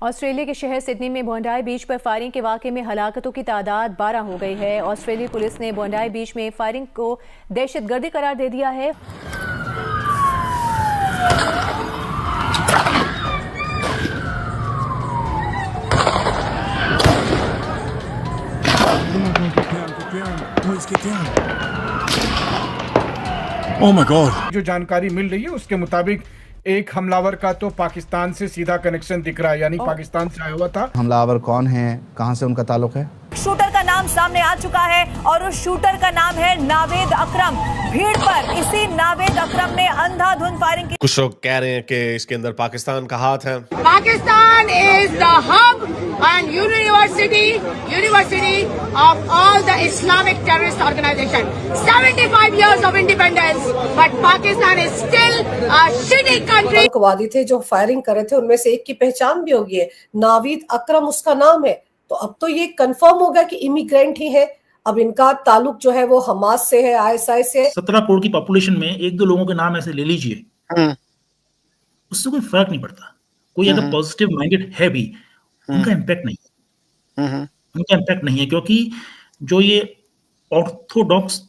Australia के शहर Sydney में बोंडाई बीच पर फायरिंग के वाक़े में हलाकतों की तादाद 12 हो गई है। ऑस्ट्रेलियाई पुलिस ने बोंडाई बीच में फायरिंग को दहशतगर्दी करार दे दिया है। Oh my God! जो जानकारी मिल रही है उसके मुताबिक एक हमलावर का तो पाकिस्तान से सीधा कनेक्शन दिख रहा है, यानी पाकिस्तान से आया हुआ था। हमलावर कौन है, कहां से उनका ताल्लुक है? शूटर का नाम सामने आ चुका है और उस शूटर का नाम है नावेद अकरम। भीड़ पर इसी नावेद अकरम ने अंधाधुंध फायरिंग की। कुछ लोग कह रहे हैं कि इसके अंदर पाकिस्तान का हाथ है। Pakistan is the hub and university of all the Islamic terrorist organisation. 75 years of independence, but Pakistan is still a shitty country. आतंकवादी थे जो फायरिंग कर रहे थे, उनमें से एक की पहचान भी होगी है, नावीद अकरम उसका नाम है। तो अब तो ये कंफर्म हो गया कि इमिग्रेंट ही है। अब इनका ताल्लुक जो है वो हमास से है, आईएसआई से। 17 करोड़ की पॉपुलेशन में एक दो लोगों के नाम ऐसे ले लीजिए, उससे कोई फर्क नहीं पड़ता। कोई अगर पॉजिटिव माइंडेड है भी, उनका इम्पैक्ट नहीं है, क्योंकि जो ये ऑर्थोडॉक्स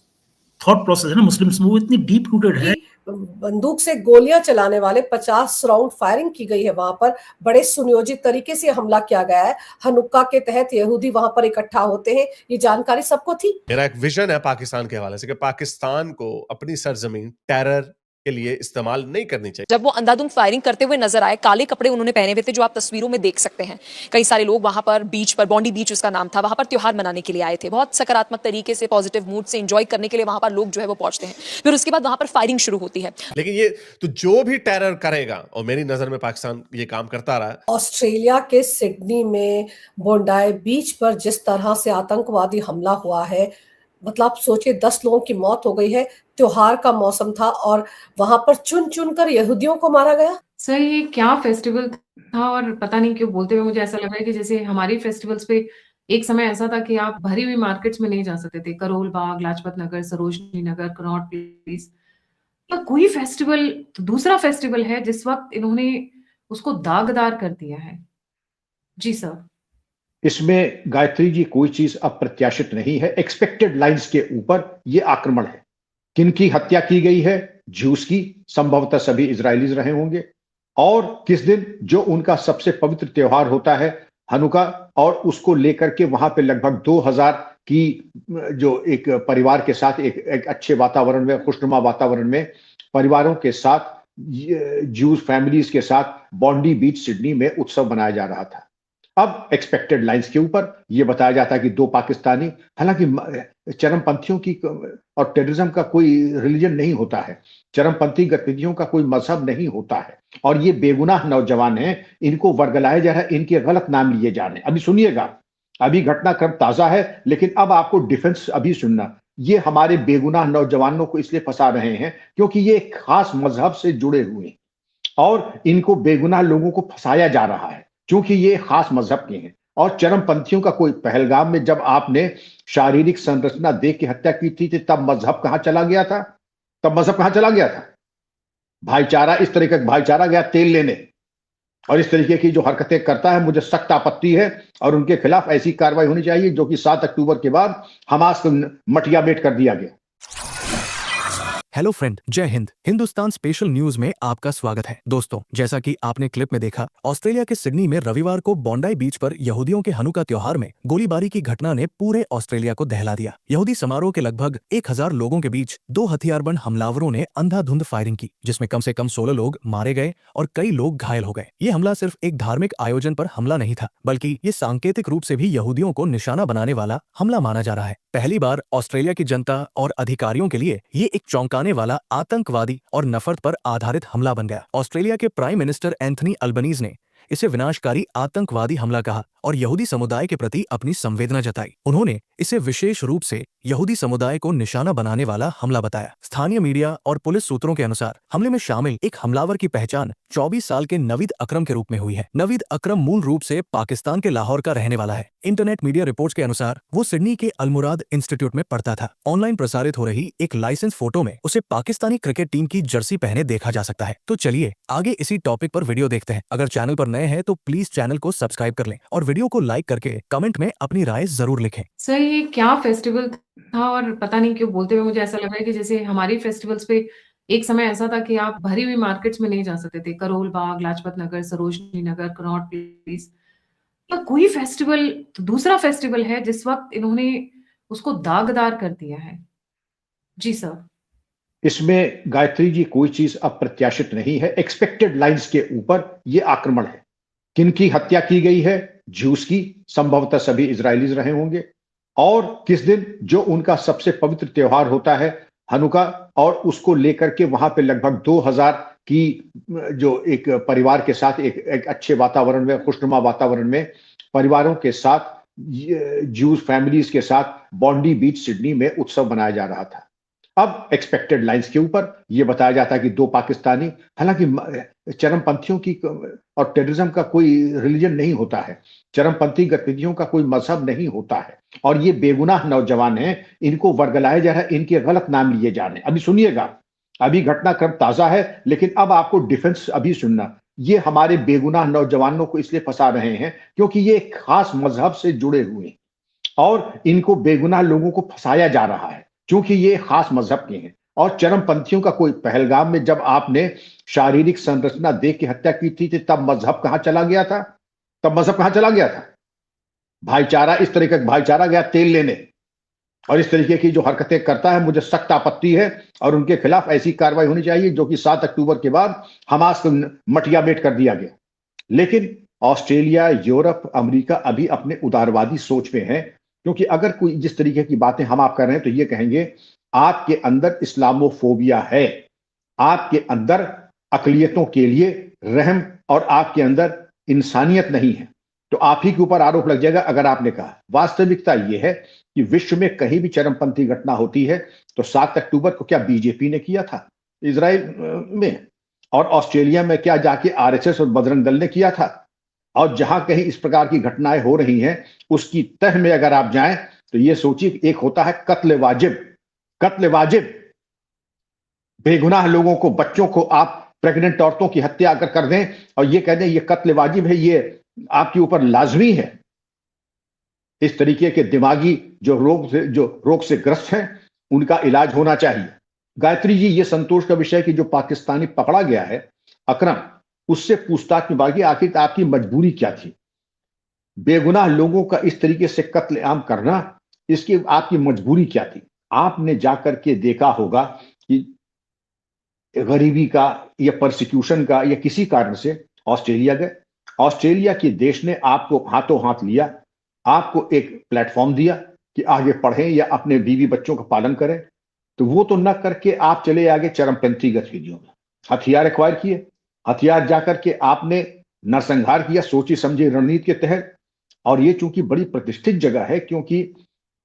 थॉट प्रोसेस है ना मुस्लिम्स में, वो इतनी डीप रूटेड है। बंदूक से गोलियां चलाने वाले 50 राउंड फायरिंग की गई है। वहां पर बड़े सुनियोजित तरीके से हमला किया गया है। हनुक्का के तहत यहूदी वहां पर इकट्ठा होते हैं, ये जानकारी सबको थी। मेरा एक विजन है पाकिस्तान के हवाले से कि पाकिस्तान को अपनी सरजमीन टेरर के लिए इस्तेमाल नहीं करनी चाहिए। जब वो अंधाधुंध फायरिंग करते हुए नजर आए, काले कपड़े उन्होंने पहने हुए थे जो आप तस्वीरों में देख सकते हैं। कई सारे लोग वहां पर बीच पर, बॉन्डी बीच उसका नाम था, वहां पर त्योहार मनाने के लिए आए थे। बहुत सकारात्मक तरीके से, पॉजिटिव मूड से एंजॉय करने के लिए वहां पर लोग जो है वो पहुंचते हैं। फिर उसके बाद वहां पर फायरिंग शुरू होती है। लेकिन ये तो जो भी टेरर करेगा, और मेरी नजर में पाकिस्तान ये काम करता रहा है। ऑस्ट्रेलिया के सिडनी में बोंडाई बीच पर जिस तरह से आतंकवादी हमला हुआ है, मतलब आप सोचिए 10 लोगों की मौत हो गई है। त्योहार का मौसम था और वहां पर चुन चुन कर यहूदियों को मारा गया। सर ये क्या फेस्टिवल था, और पता नहीं क्यों बोलते हुए मुझे ऐसा लग रहा है कि जैसे हमारी फेस्टिवल्स पे एक समय ऐसा था कि आप भरी हुई मार्केट्स में नहीं जा सकते थे। करोल बाग, लाजपत नगर, सरोजनी नगर, कनॉट प्लेस, या कोई फेस्टिवल तो दूसरा फेस्टिवल है जिस वक्त इन्होंने उसको दागदार कर दिया है। जी सर, इसमें गायत्री जी कोई चीज अप्रत्याशित नहीं है। एक्सपेक्टेड लाइंस के ऊपर यह आक्रमण है। किनकी हत्या की गई है? ज्यूस की, संभवतः सभी इजरायलीज रहे होंगे। और किस दिन जो उनका सबसे पवित्र त्योहार होता है हनुका, और उसको लेकर के वहां पे लगभग 2000 की जो एक परिवार के साथ एक अच्छे वातावरण में, खुशनुमा वातावरण में परिवारों के साथ, ज्यूज फैमिलीज के साथ बॉन्डी बीच सिडनी में उत्सव मनाया जा रहा था। अब एक्सपेक्टेड लाइंस के ऊपर यह बताया जाता है कि 2 पाकिस्तानी, हालांकि चरमपंथियों की और टेररिज्म का कोई रिलीजन नहीं होता है, चरमपंथी गतिविधियों का कोई मजहब नहीं होता है, और ये बेगुनाह नौजवान हैं, इनको वर्गलाया जा रहा है, इनके गलत नाम लिए जा रहे हैं। अभी सुनिएगा, अभी घटनाक्रम ताजा है, लेकिन अब आपको डिफेंस अभी सुनना। ये हमारे बेगुनाह नौजवानों को इसलिए फंसा रहे हैं क्योंकि ये एक खास मजहब से जुड़े हुए हैं, और इनको बेगुनाह लोगों को फंसाया जा रहा है क्योंकि ये खास मजहब के हैं। और चरमपंथियों का कोई, पहलगाम में जब आपने शारीरिक संरचना देख के हत्या की थी, तब मजहब कहां चला गया था? भाईचारा, इस तरीके का भाईचारा गया तेल लेने, और इस तरीके की जो हरकतें करता है, मुझे सख्त आपत्ति है, और उनके खिलाफ ऐसी कार्रवाई होनी चाहिए जो कि 7 अक्टूबर के बाद हमास को मटियामेट कर दिया गया। हेलो फ्रेंड, जय हिंद। हिंदुस्तान स्पेशल न्यूज में आपका स्वागत है। दोस्तों, जैसा कि आपने क्लिप में देखा, ऑस्ट्रेलिया के सिडनी में रविवार को बोंडाई बीच पर यहूदियों के हनुका त्योहार में गोलीबारी की घटना ने पूरे ऑस्ट्रेलिया को दहला दिया। यहूदी समारोह के लगभग 1000 लोगों के बीच 2 हथियारबंद हमलावरों ने अंधाधुंध फायरिंग की, जिसमें कम से कम 16 लोग मारे गए और कई लोग घायल हो गए। ये हमला सिर्फ एक धार्मिक आयोजन पर हमला नहीं था, बल्कि ये सांकेतिक रूप से भी यहूदियों को निशाना बनाने वाला हमला माना जा रहा है। पहली बार ऑस्ट्रेलिया की जनता और अधिकारियों के लिए ये एक चौंकाने वाला आतंकवादी और नफरत पर आधारित हमला बन गया। ऑस्ट्रेलिया के प्राइम मिनिस्टर एंथनी अल्बनीज ने इसे विनाशकारी आतंकवादी हमला कहा और यहूदी समुदाय के प्रति अपनी संवेदना जताई। उन्होंने इसे विशेष रूप से यहूदी समुदाय को निशाना बनाने वाला हमला बताया। स्थानीय मीडिया और पुलिस सूत्रों के अनुसार हमले में शामिल एक हमलावर की पहचान 24 साल के नवीद अकरम के रूप में हुई है। नवीद अकरम मूल रूप से पाकिस्तान के लाहौर का रहने वाला है। इंटरनेट मीडिया रिपोर्ट्स के अनुसार वो सिडनी के अलमुराद इंस्टीट्यूट में पढ़ता था। ऑनलाइन प्रसारित हो रही एक लाइसेंस फोटो में उसे पाकिस्तानी क्रिकेट टीम की जर्सी पहने देखा जा सकता है। तो चलिए आगे इसी टॉपिक पर वीडियो देखते हैं। अगर चैनल पर नए नए हैं तो प्लीज चैनल को सब्सक्राइब कर लें और वीडियो को लाइक करके कमेंट में अपनी राय जरूर लिखें। सर ये क्या फेस्टिवल था और पता नहीं क्यों बोलते हुए मुझे ऐसा लग रहा है कि जैसे हमारी फेस्टिवल्स पे एक समय ऐसा था कि आप भरी हुई मार्केट्स में नहीं जा सकते थे। करोल बाग, लाजपत नगर, सरोजनी नगर, कनॉट प्लेस, या कोई फेस्टिवल तो दूसरा फेस्टिवल है जिस वक्त इन्होंने उसको दागदार कर दिया है। जी सर। इसमें गायत्री जी कोई चीज अप्रत्याशित नहीं है। एक्सपेक्टेड लाइंस के ऊपर यह आक्रमण है। किनकी हत्या की गई है? ज्यूस की, संभवतः सभी इजरायलीज रहे होंगे। और किस दिन? जो उनका सबसे पवित्र त्योहार होता है हनुका, और उसको लेकर के वहां पे लगभग 2000 की जो एक परिवार के साथ एक अच्छे वातावरण में, खुशनुमा वातावरण में परिवारों के साथ, ज्यूज फैमिलीज के साथ बॉन्डी बीच सिडनी में उत्सव मनाया जा रहा था। अब एक्सपेक्टेड लाइंस के ऊपर यह बताया जाता है कि 2 पाकिस्तानी, हालांकि चरमपंथियों की और टेररिज्म का कोई रिलीजन नहीं होता है, चरमपंथी गतिविधियों का कोई मजहब नहीं होता है, और ये बेगुनाह नौजवान हैं, इनको वर्गलाया जा रहा है, इनके गलत नाम लिए जा रहे हैं। अभी सुनिएगा, अभी घटनाक्रम ताजा है, लेकिन अब आपको डिफेंस अभी सुनना। ये हमारे बेगुनाह नौजवानों को इसलिए फंसा रहे हैं क्योंकि ये एक खास मजहब से जुड़े हुए हैं, और इनको बेगुनाह लोगों को फंसाया जा रहा है क्योंकि ये खास मजहब के हैं। और चरमपंथियों का कोई, पहलगाम में जब आपने शारीरिक संरचना देख के हत्या की थी, तब मजहब कहां चला गया था? तब मजहब कहां चला गया था? भाईचारा, इस तरीके का भाईचारा गया तेल लेने, और इस तरीके की जो हरकतें करता है मुझे सख्त आपत्ति है, और उनके खिलाफ ऐसी कार्रवाई होनी चाहिए जो कि 7 अक्टूबर के बाद हमास को मटियामेट कर दिया गया। लेकिन ऑस्ट्रेलिया, यूरोप, अमेरिका अभी अपने उदारवादी सोच में है, क्योंकि अगर कोई जिस तरीके की बातें हम आप कर रहे हैं तो ये कहेंगे आपके अंदर इस्लामोफोबिया है, आपके अंदर अकलियतों के लिए रहम और आपके अंदर इंसानियत नहीं है, तो आप ही के ऊपर आरोप लग जाएगा अगर आपने कहा। वास्तविकता यह है कि विश्व में कहीं भी चरमपंथी घटना होती है तो 7 अक्टूबर को क्या बीजेपी ने किया था इजराइल में, और ऑस्ट्रेलिया में क्या जाके आरएसएस और बजरंग दल ने किया था? और जहां कहीं इस प्रकार की घटनाएं हो रही हैं उसकी तह में अगर आप जाएं तो ये सोचिए, एक होता है कत्ल वाजिब, कत्ल वाजिब, बेगुनाह लोगों को, बच्चों को आप प्रेग्नेंट औरतों की हत्या अगर कर दें और ये कह दें ये कत्ल वाजिब है, ये आपके ऊपर लाजमी है। इस तरीके के दिमागी जो रोग से ग्रस्त हैं उनका इलाज होना चाहिए। गायत्री जी, ये संतोष का विषय कि जो पाकिस्तानी पकड़ा गया है अकरम, उससे पूछताछ में बाकी आखिर आपकी मजबूरी क्या थी? बेगुनाह लोगों का इस तरीके से कत्लेआम करना, इसकी आपकी मजबूरी क्या थी? आपने जाकर के देखा होगा कि गरीबी का या परसिक्यूशन का या किसी कारण से ऑस्ट्रेलिया गए, ऑस्ट्रेलिया के देश ने आपको हाथों हाथ लिया, आपको एक प्लेटफॉर्म दिया कि आगे पढ़ें या अपने बीवी बच्चों का पालन करें, तो वो तो न करके आप चले आगे चरमपंथी गतिविधियों में, हथियार एक्वायर किए, हथियार जाकर के आपने नरसंहार किया सोची समझी रणनीति के तहत। और ये चूंकि बड़ी प्रतिष्ठित जगह है, क्योंकि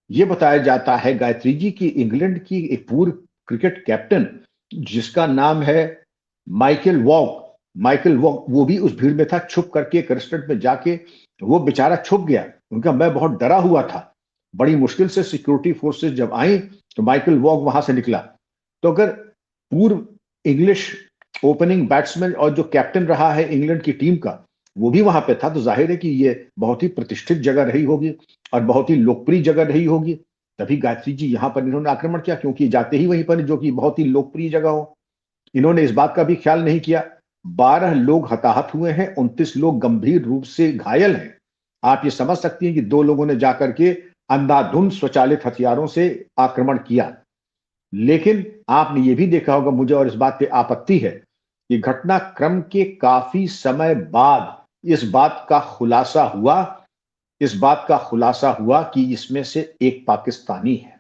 ये बताया जाता है गायत्री जी की इंग्लैंड की एक पूर्व क्रिकेट कैप्टन जिसका नाम है माइकल वॉग, वो भी उस भीड़ में था, छुप करके एक रेस्टोरेंट में जाके वो बेचारा छुप गया। उनका मैं बहुत डरा हुआ था, बड़ी मुश्किल से सिक्योरिटी फोर्सेस जब आई तो माइकल वॉग वहां से निकला। तो अगर पूर्व इंग्लिश ओपनिंग बैट्समैन और जो कैप्टन रहा है इंग्लैंड की टीम का, वो भी वहां पे था, तो जाहिर है कि ये बहुत ही प्रतिष्ठित जगह रही होगी और बहुत ही लोकप्रिय जगह रही होगी। तभी गायत्री जी यहाँ पर इन्होंने आक्रमण किया, क्योंकि जाते ही वहीं पर जो कि बहुत ही लोकप्रिय जगह हो। इन्होंने इस बात का भी ख्याल नहीं किया। 12 लोग हताहत हुए हैं, 29 लोग गंभीर रूप से घायल हैं। आप ये समझ सकती हैं कि 2 लोगों ने जाकर के अंधाधुंध स्वचालित हथियारों से आक्रमण किया। लेकिन आपने ये भी देखा होगा, मुझे और इस बात पे आपत्ति है कि घटनाक्रम के काफी समय बाद इस बात का खुलासा हुआ कि इसमें से एक पाकिस्तानी है।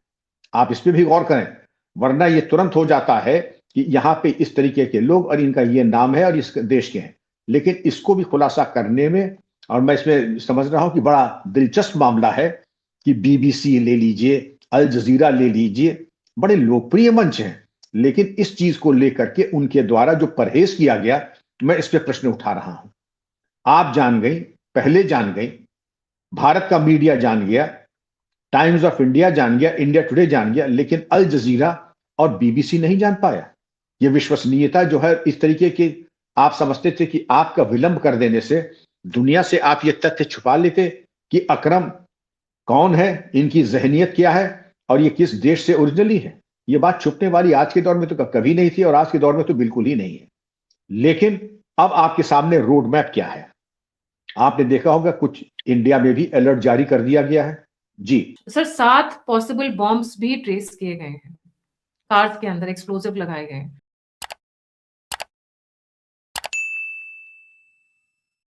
आप इस पे भी गौर करें, वरना ये तुरंत हो जाता है कि यहाँ पे इस तरीके के लोग और इनका ये नाम है और इस देश के हैं। लेकिन इसको भी खुलासा करने में, और मैं इसमें समझ रहा हूं कि बड़ा दिलचस्प मामला है कि बीबीसी ले लीजिए, अल जजीरा ले लीजिए, बड़े लोकप्रिय मंच हैं, लेकिन इस चीज को लेकर के उनके द्वारा जो परहेज किया गया, मैं इस पे प्रश्न उठा रहा हूं। आप जान गई, पहले जान गई, भारत का मीडिया जान गया, टाइम्स ऑफ इंडिया जान गया, इंडिया टुडे जान गया, लेकिन अल जजीरा और बीबीसी नहीं जान पाया। यह विश्वसनीयता जो है, इस तरीके की आप समझते थे कि आपका विलंब कर देने से दुनिया से आप ये तथ्य छुपा लेते कि अकरम कौन है, इनकी जहनियत क्या है और ये किस देश से ओरिजिनली है। ये बात छुपने वाली आज के दौर में तो कभी नहीं थी और आज के दौर में तो बिल्कुल ही नहीं है। लेकिन अब आपके सामने रोड मैप क्या है। आपने देखा होगा कुछ इंडिया में भी अलर्ट जारी कर दिया गया है। जी सर, 7 पॉसिबल बॉम्ब्स भी ट्रेस किए गए हैं, कार्स के अंदर एक्सप्लोसिव लगाए गए हैं।